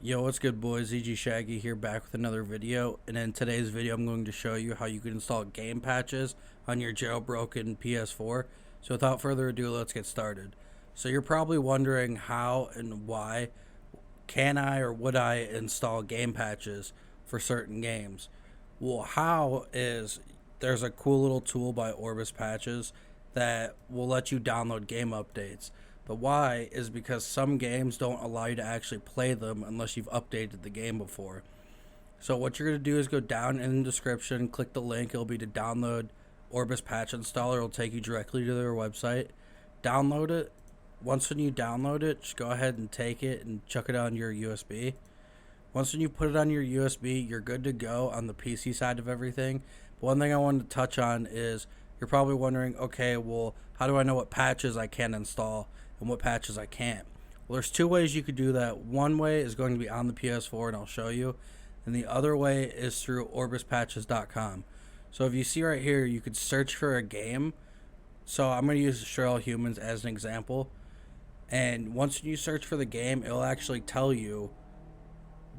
Yo, what's good, boys? EG Shaggy here, back with another video. And in today's video, I'm going to show you how you can install game patches on your jailbroken PS4. So without further ado, let's get started. So you're probably wondering how and why can I or would I install game patches for certain games? Well, how is there's a cool little tool by Orbis Patches that will let you download game updates. The why is because some games don't allow you to actually play them unless you've updated the game before. So what you're going to do is go down in the description, click the link. It'll be to download Orbis Patch Installer. It'll take you directly to their website. Download it. Once when you download it, just go ahead and take it and chuck it on your USB. Once when you put it on your USB, you're good to go on the PC side of everything. But one thing I wanted to touch on is you're probably wondering, okay, well, how do I know what patches I can install and what patches I can't? Well, there's two ways you could do that. One way is going to be on the PS4, and I'll show you. And the other way is through orbispatches.com. So if you see right here, you could search for a game. So I'm going to use Destroy All Humans as an example. And once you search for the game, it'll actually tell you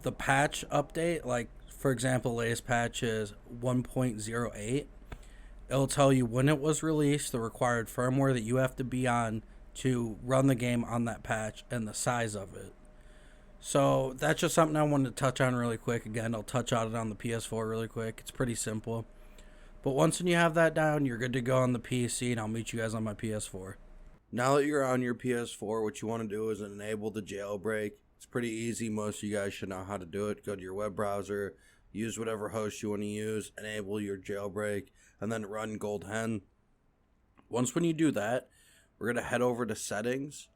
the patch update. Like, for example, latest patch is 1.08. It'll tell you when it was released, the required firmware that you have to be on to run the game on that patch, and the size of it. So that's just something I wanted to touch on really quick. Again, I'll touch on it on the PS4 really quick. It's pretty simple. But once you have that down, you're good to go on the PC, and I'll meet you guys on my PS4. Now that you're on your PS4, what you want to do is enable the jailbreak. It's pretty easy. Most of you guys should know how to do it. Go to your web browser, use whatever host you want to use, enable your jailbreak, and then run Gold Hen. Once when you do that, we're going to head over to settings.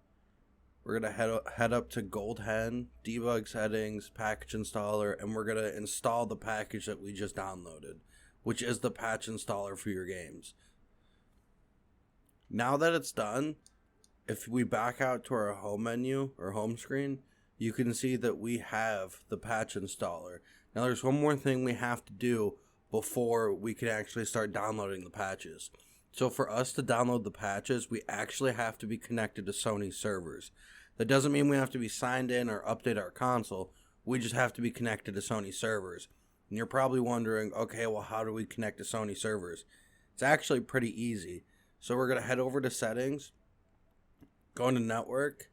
We're going to head up to Gold Hen, debug settings, package installer, and we're going to install the package that we just downloaded, which is the patch installer for your games. Now that it's done, if we back out to our home menu or home screen, you can see that we have the patch installer. Now there's one more thing we have to do before we can actually start downloading the patches. So for us to download the patches, we actually have to be connected to Sony servers. That doesn't mean we have to be signed in or update our console. We just have to be connected to Sony servers. And you're probably wondering, okay, well, how do we connect to Sony servers? It's actually pretty easy. So we're going to head over to settings, go into network,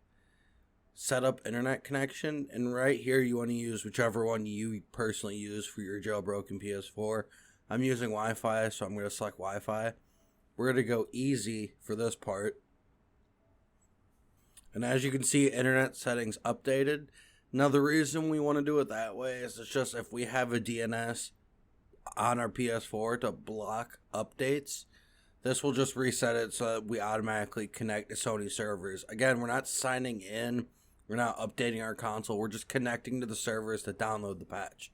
set up internet connection, and right here you want to use whichever one you personally use for your jailbroken PS4. I'm using Wi-Fi, so I'm going to select Wi-Fi. We're going to go easy for this part. And as you can see, internet settings updated. Now the reason we want to do it that way is it's just if we have a DNS on our PS4 to block updates, this will just reset it so that we automatically connect to Sony servers. Again, we're not signing in. We're not updating our console. We're just connecting to the servers to download the patch.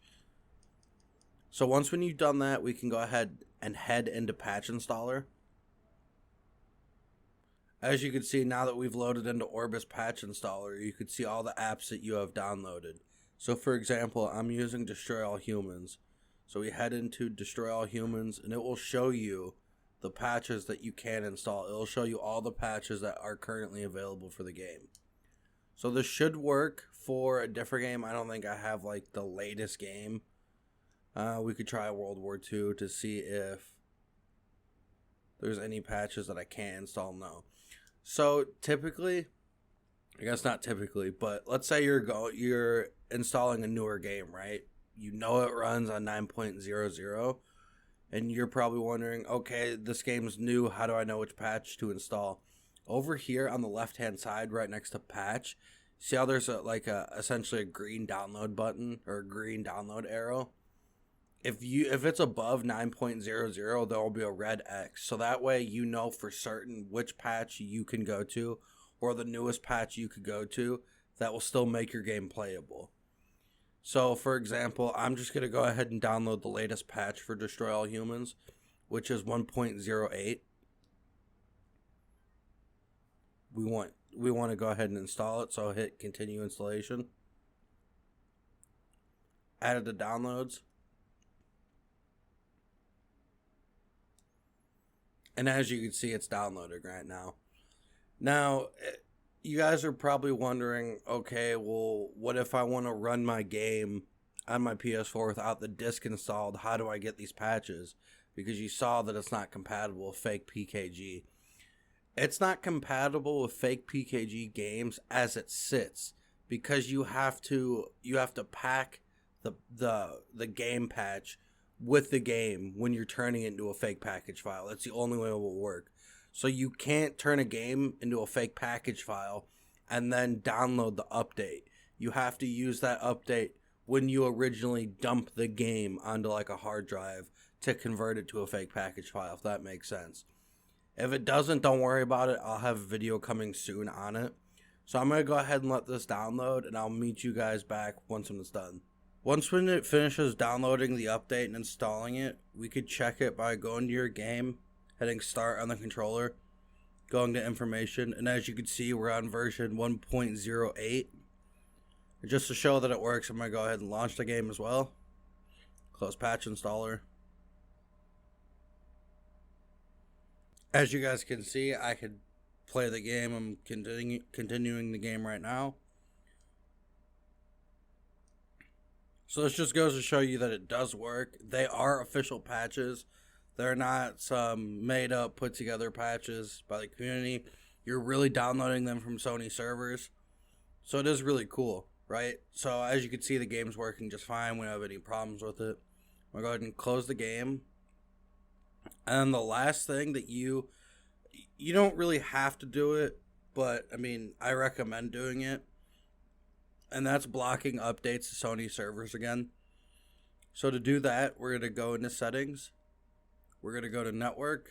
So once when you've done that, we can go ahead and head into Patch Installer. As you can see, now that we've loaded into Orbis Patch Installer, you can see all the apps that you have downloaded. So for example, I'm using Destroy All Humans. So we head into Destroy All Humans, and it will show you the patches that you can install. It'll show you all the patches that are currently available for the game. So this should work for a different game. I don't think I have like the latest game. We could try World War II to see if there's any patches that I can't install. No. So typically, I guess not typically, but let's say you're installing a newer game, right? You know it runs on 9.00, and you're probably wondering, okay, this game's new. How do I know which patch to install? Over here on the left-hand side, right next to patch, see how there's essentially a green download button or a green download arrow? If it's above 9.00, there will be a red X. So that way you know for certain which patch you can go to, or the newest patch you could go to that will still make your game playable. So for example, I'm just going to go ahead and download the latest patch for Destroy All Humans, which is 1.08. We want to go ahead and install it, so I'll hit continue installation. Added to downloads. And as you can see, it's downloading right now. Now, You guys are probably wondering, okay, well, what if I want to run my game on my PS4 without the disc installed? How do I get these patches? Because you saw that it's not compatible with fake PKG. It's not compatible with fake PKG games as it sits, because you have to pack the game patch with the game when you're turning it into a fake package file. That's the only way it will work. So you can't turn a game into a fake package file and then download the update. You have to use that update when you originally dump the game onto like a hard drive to convert it to a fake package file, if that makes sense. If it doesn't, don't worry about it. I'll have a video coming soon on it. So I'm going to go ahead and let this download, and I'll meet you guys back once it's done. Once when it finishes downloading the update and installing it, we could check it by going to your game, hitting start on the controller, going to information, and as you can see, we're on version 1.08. Just to show that it works, I'm going to go ahead and launch the game as well. Close patch installer. As you guys can see, I could play the game. I'm continuing the game right now. So this just goes to show you that it does work. They are official patches. They're not some made up, put together patches by the community. You're really downloading them from Sony servers. So it is really cool, right? So as you can see, the game's working just fine. We don't have any problems with it. I'm going to go ahead and close the game. And then the last thing that you don't really have to do it, but I mean, I recommend doing it. And that's blocking updates to Sony servers again. So to do that, we're going to go into settings. We're going to go to network,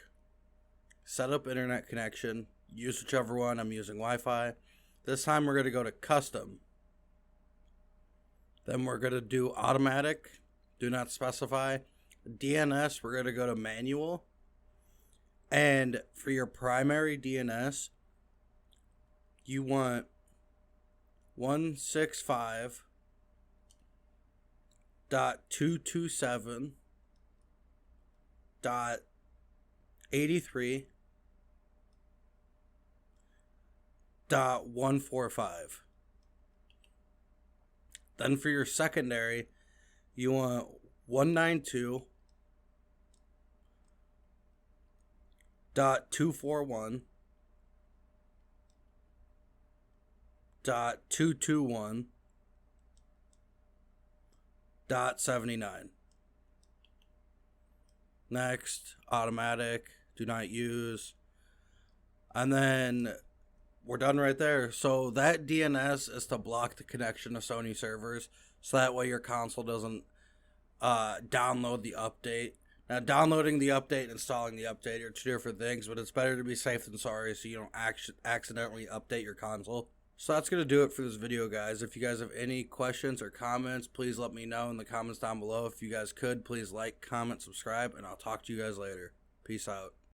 set up internet connection, use whichever one. I'm using Wi-Fi. This time we're going to go to custom. Then we're going to do automatic, do not specify. DNS, we're going to go to manual. And for your primary DNS, you want 165.227.83.145. Then for your secondary, you want 192.241.221.79. Next, automatic, do not use. And then we're done right there. So that DNS is to block the connection to Sony servers, so that way your console doesn't download the update. Now, downloading the update and installing the update are two different things, but it's better to be safe than sorry, so you don't accidentally update your console. So that's going to do it for this video, guys. If you guys have any questions or comments, please let me know in the comments down below. If you guys could, please like, comment, subscribe, and I'll talk to you guys later. Peace out.